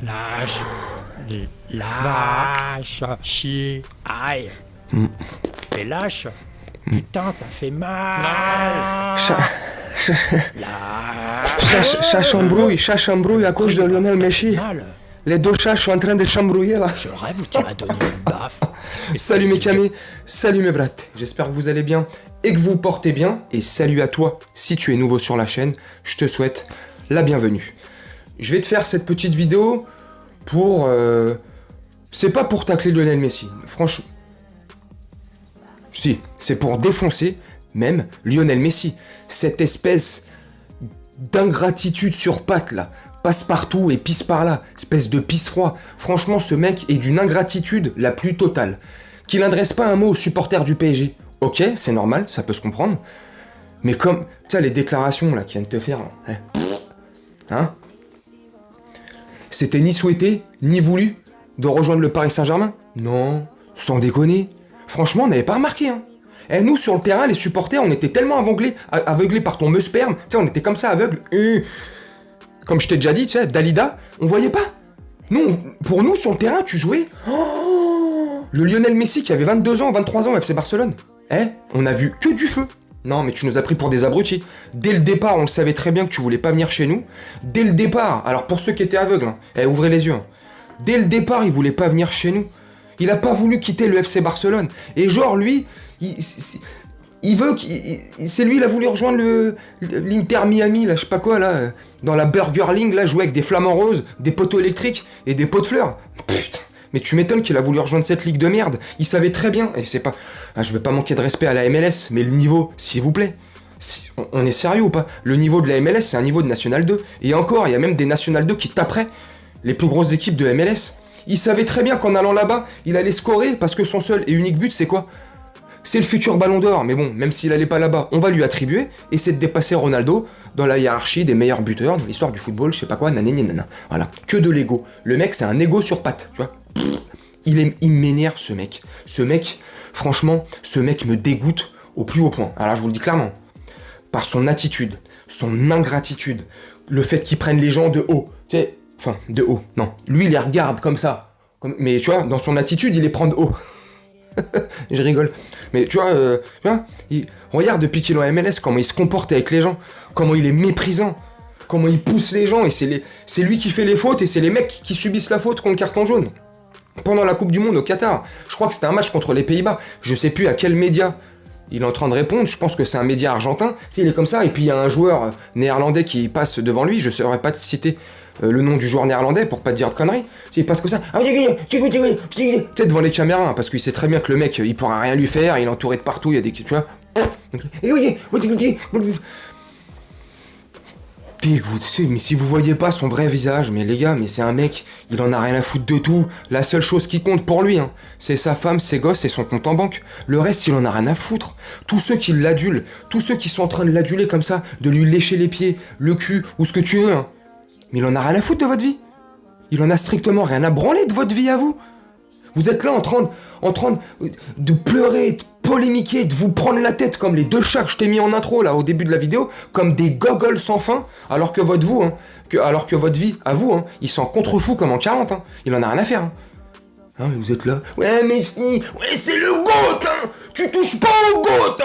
Lâche. Lâche. Chier. Aïe. Mais lâche. Putain, ça fait mal. Chat chambrouille à cause de Lionel Messi. Mal. Les deux chats sont en train de chambrouiller là. Je rêve où tu m'as donné une baffe. Salut mes camés, salut mes brattes. J'espère que vous allez bien et que vous vous portez bien. Et salut à toi, si tu es nouveau sur la chaîne, je te souhaite la bienvenue. Je vais te faire cette petite vidéo pour... C'est pas pour tacler Lionel Messi, franchement... Si, c'est pour défoncer même Lionel Messi. Cette espèce d'ingratitude sur pattes là. Passe partout et pisse par là. Espèce de pisse froid. Franchement, ce mec est d'une ingratitude la plus totale. Qu'il n'adresse pas un mot aux supporters du PSG. Ok, c'est normal, ça peut se comprendre. Mais comme, tu sais, les déclarations là qu'il vient de te faire, là, hein, c'était ni souhaité, ni voulu de rejoindre le Paris Saint-Germain. Non, sans déconner. Franchement, on n'avait pas remarqué, hein. Et nous, sur le terrain, les supporters, on était tellement aveuglés par ton meusperme, tu sais, on était comme ça, aveugles. Comme je t'ai déjà dit, tu sais, Dalida, on voyait pas. Nous, pour nous, sur le terrain, tu jouais... Oh, le Lionel Messi qui avait 22 ans, 23 ans au FC Barcelone. On a vu que du feu. Non, mais tu nous as pris pour des abrutis. Dès le départ, on le savait très bien que tu voulais pas venir chez nous. Dès le départ, alors pour ceux qui étaient aveugles, ouvrez les yeux. Dès le départ, il voulait pas venir chez nous. Il a pas voulu quitter le FC Barcelone. Et genre, lui, il veut c'est lui, il a voulu rejoindre l'Inter Miami, là, je sais pas quoi, là, dans la Burger League, là, jouer avec des flamants roses, des poteaux électriques et des pots de fleurs. Putain, mais tu m'étonnes qu'il a voulu rejoindre cette ligue de merde. Il savait très bien, et c'est pas... je veux pas manquer de respect à la MLS, mais le niveau, s'il vous plaît. On est sérieux ou pas? Le niveau de la MLS, c'est un niveau de National 2. Et encore, il y a même des National 2 qui taperaient les plus grosses équipes de MLS. Il savait très bien qu'en allant là-bas, il allait scorer, parce que son seul et unique but, c'est quoi? C'est le futur Ballon d'Or, mais bon, même s'il allait pas là-bas, on va lui attribuer, et c'est de dépasser Ronaldo dans la hiérarchie des meilleurs buteurs dans l'histoire du football, je sais pas quoi, nanana. Voilà, que de l'ego. Le mec, c'est un ego sur pattes, tu vois. Il m'énerve, ce mec. Ce mec, franchement, ce mec me dégoûte au plus haut point. Alors, je vous le dis clairement. Par son attitude, son ingratitude, le fait qu'il prenne les gens de haut. Tu sais, enfin, de haut, non. Lui, il les regarde comme ça. Mais tu vois, dans son attitude, il les prend de haut. Je rigole. Mais tu vois, regarde depuis qu'il est en MLS, comment il se comporte avec les gens, comment il est méprisant, comment il pousse les gens, et c'est lui qui fait les fautes, et c'est les mecs qui subissent la faute contre le carton jaune. Pendant la Coupe du Monde au Qatar, je crois que c'était un match contre les Pays-Bas, je sais plus à quel média il est en train de répondre, je pense que c'est un média argentin, tu sais, il est comme ça, et puis il y a un joueur néerlandais qui passe devant lui, je ne saurais pas te citer le nom du joueur néerlandais pour pas te dire de conneries, il passe comme ça, tu sais, devant les caméras, parce qu'il sait très bien que le mec, il pourra rien lui faire, il est entouré de partout, il y a des... tu vois. Dégoûte, mais si vous voyez pas son vrai visage, mais les gars, mais c'est un mec, il en a rien à foutre de tout. La seule chose qui compte pour lui, c'est sa femme, ses gosses et son compte en banque. Le reste, il en a rien à foutre. Tous ceux qui l'adulent, tous ceux qui sont en train de l'aduler comme ça, de lui lécher les pieds, le cul, ou ce que tu veux, mais il en a rien à foutre de votre vie. Il en a strictement rien à branler de votre vie à vous. Vous êtes là en train de pleurer, de polémiquer, de vous prendre la tête comme les deux chats que je t'ai mis en intro là au début de la vidéo, comme des gogoles sans fin, alors que votre vie à vous, ils sont contre-fous comme en 40, il en a rien à faire. Mais vous êtes là, ouais Messi, ouais c'est le GOAT, tu touches pas au GOAT,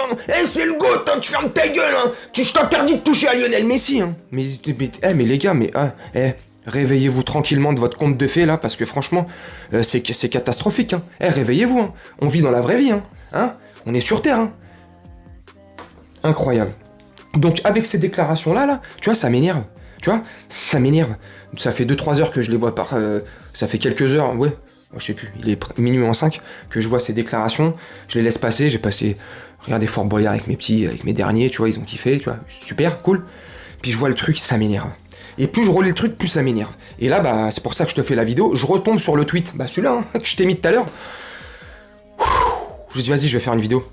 c'est le GOAT, tu fermes ta gueule, je t'interdis de toucher à Lionel Messi, mais les gars, réveillez-vous tranquillement de votre conte de fées là, parce que franchement, c'est catastrophique. Réveillez-vous, on vit dans la vraie vie, on est sur Terre. Incroyable. Donc avec ces déclarations là, tu vois, ça m'énerve. Tu vois, ça m'énerve. Ça fait 2-3 heures que je les vois ça fait quelques heures, ouais, je sais plus, il est minuit en 5, que je vois ces déclarations, je les laisse passer, j'ai passé, regardez Fort Boyard avec mes derniers, tu vois, ils ont kiffé, tu vois, super, cool. Puis je vois le truc, ça m'énerve. Et plus je relis le truc, plus ça m'énerve. Et là, c'est pour ça que je te fais la vidéo. Je retombe sur le tweet, celui-là, que je t'ai mis tout à l'heure. Je dis, vas-y, je vais faire une vidéo.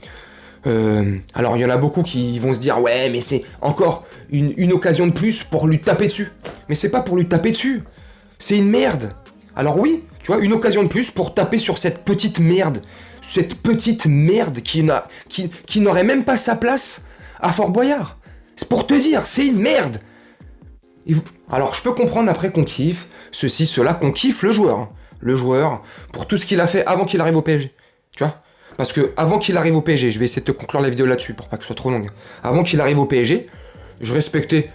Alors, il y en a beaucoup qui vont se dire, ouais, mais c'est encore une occasion de plus pour lui taper dessus. Mais c'est pas pour lui taper dessus. C'est une merde. Alors oui, tu vois, une occasion de plus pour taper sur cette petite merde. Cette petite merde qui n'aurait même pas sa place à Fort Boyard. C'est pour te dire, c'est une merde. Alors, je peux comprendre après qu'on kiffe, ceci, cela, qu'on kiffe le joueur. Hein. Le joueur, pour tout ce qu'il a fait avant qu'il arrive au PSG. Tu vois? Parce que avant qu'il arrive au PSG, je vais essayer de te conclure la vidéo là-dessus pour pas que ce soit trop longue. Avant qu'il arrive au PSG, je respectais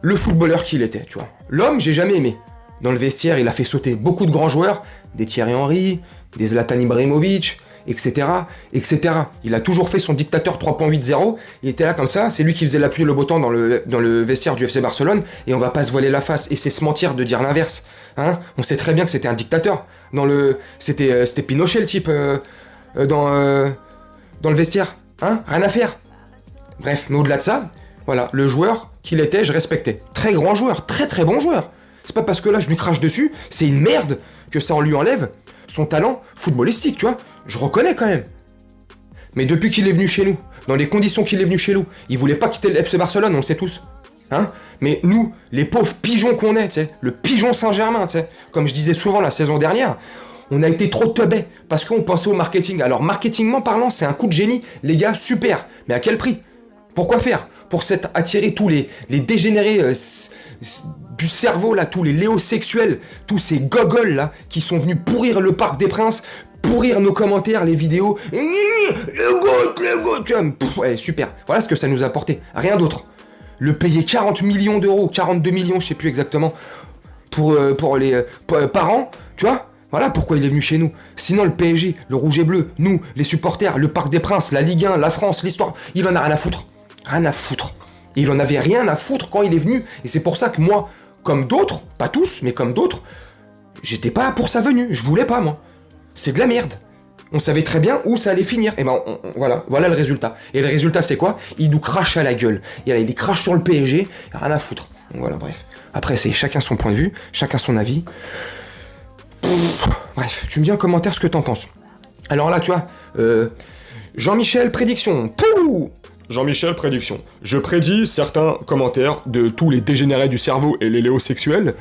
le footballeur qu'il était, tu vois. L'homme, j'ai jamais aimé. Dans le vestiaire, il a fait sauter beaucoup de grands joueurs, des Thierry Henry, des Zlatan Ibrahimovic, etc., etc. Il a toujours fait son dictateur 3.8-0, il était là comme ça, c'est lui qui faisait la pluie et le beau temps dans le vestiaire du FC Barcelone, et on va pas se voiler la face, et c'est se mentir de dire l'inverse. Hein, on sait très bien que c'était un dictateur. C'était Pinochet le type dans le vestiaire. Hein, rien à faire. Bref, mais au-delà de ça, voilà, le joueur qu'il était, je respectais. Très grand joueur, très très bon joueur. C'est pas parce que là je lui crache dessus, c'est une merde que ça en lui enlève son talent footballistique, tu vois. Je reconnais quand même. Mais depuis qu'il est venu chez nous, dans les conditions qu'il est venu chez nous, il voulait pas quitter le FC Barcelone, on le sait tous. Hein? Mais nous, les pauvres pigeons qu'on est, tu sais, le pigeon Saint-Germain, tu sais, comme je disais souvent la saison dernière, on a été trop teubés parce qu'on pensait au marketing. Alors marketingment parlant, c'est un coup de génie, les gars, super. Mais à quel prix? Pourquoi faire? Pour attirer tous les dégénérés du cerveau, là, tous les léosexuels, tous ces gogoles, là, qui sont venus pourrir le Parc des Princes, pourrir nos commentaires, les vidéos. Le goût, tu vois, ouais, super. Voilà ce que ça nous a apporté. Rien d'autre. Le payer 40 millions d'euros, 42 millions, je sais plus exactement, par an, tu vois. Voilà pourquoi il est venu chez nous. Sinon, le PSG, le Rouge et Bleu, nous, les supporters, le Parc des Princes, la Ligue 1, la France, l'histoire, il en a rien à foutre. Rien à foutre. Et il en avait rien à foutre quand il est venu. Et c'est pour ça que moi, comme d'autres, pas tous, mais comme d'autres, j'étais pas pour sa venue. Je voulais pas, moi. C'est de la merde. On savait très bien où ça allait finir. Et ben, voilà le résultat. Et le résultat, c'est quoi? Il nous crache à la gueule. Et là, il crache sur le PSG. Rien à foutre. Donc voilà, bref. Après, c'est chacun son point de vue, chacun son avis. Bref, tu me dis en commentaire ce que t'en penses. Alors là, tu vois, Jean-Michel, prédiction. Pouh! Jean-Michel, prédiction. Je prédis certains commentaires de tous les dégénérés du cerveau et les léosexuels.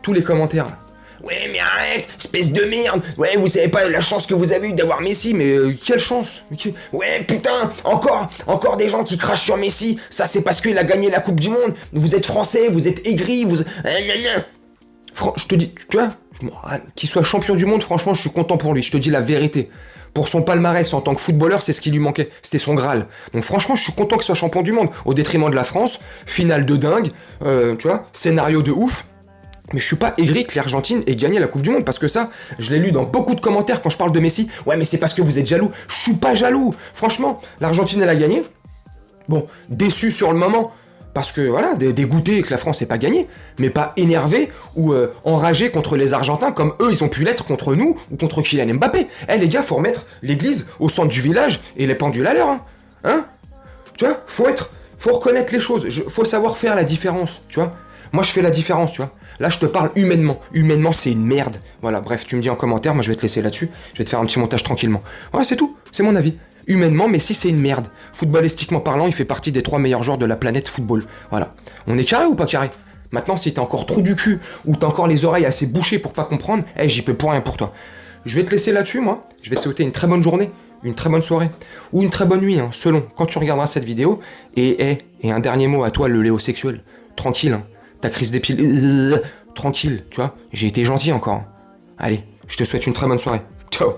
Tous les commentaires, là. Ouais, mais arrête, espèce de merde. Ouais, vous savez pas la chance que vous avez eu d'avoir Messi, mais quelle chance. Ouais, putain, encore des gens qui crachent sur Messi. Ça, c'est parce qu'il a gagné la Coupe du Monde. Vous êtes français, vous êtes aigris, je te dis, tu vois, qu'il soit champion du monde, franchement, je suis content pour lui. Je te dis la vérité. Pour son palmarès en tant que footballeur, c'est ce qui lui manquait. C'était son Graal. Donc franchement, je suis content qu'il soit champion du monde. Au détriment de la France, finale de dingue, tu vois, scénario de ouf. Mais je suis pas aigri que l'Argentine ait gagné la Coupe du Monde, parce que ça, je l'ai lu dans beaucoup de commentaires quand je parle de Messi. Ouais, mais c'est parce que vous êtes jaloux. Je suis pas jaloux. Franchement, l'Argentine, elle a gagné. Bon, déçu sur le moment, parce que voilà, dégoûté que la France ait pas gagné, mais pas énervé ou enragé contre les Argentins comme eux ils ont pu l'être contre nous ou contre Kylian Mbappé. Eh les gars, faut remettre l'église au centre du village et les pendules à l'heure, hein. Tu vois, faut reconnaître les choses, faut savoir faire la différence, tu vois. Moi je fais la différence, tu vois. Là je te parle humainement. Humainement c'est une merde. Voilà, bref, tu me dis en commentaire, moi je vais te laisser là-dessus. Je vais te faire un petit montage tranquillement. Voilà, c'est tout, c'est mon avis. Humainement, Messi c'est une merde. Footballistiquement parlant, il fait partie des 3 meilleurs joueurs de la planète football. Voilà. On est carré ou pas carré? Maintenant, si t'as encore trou du cul ou t'as encore les oreilles assez bouchées pour pas comprendre, j'y peux pour rien pour toi. Je vais te laisser là-dessus, moi. Je vais te souhaiter une très bonne journée, une très bonne soirée ou une très bonne nuit, selon quand tu regarderas cette vidéo. Et un dernier mot à toi, le léosexuel. Tranquille, ta crise d'épilepsie, tranquille, tu vois. J'ai été gentil encore. Allez, je te souhaite une très bonne soirée. Ciao.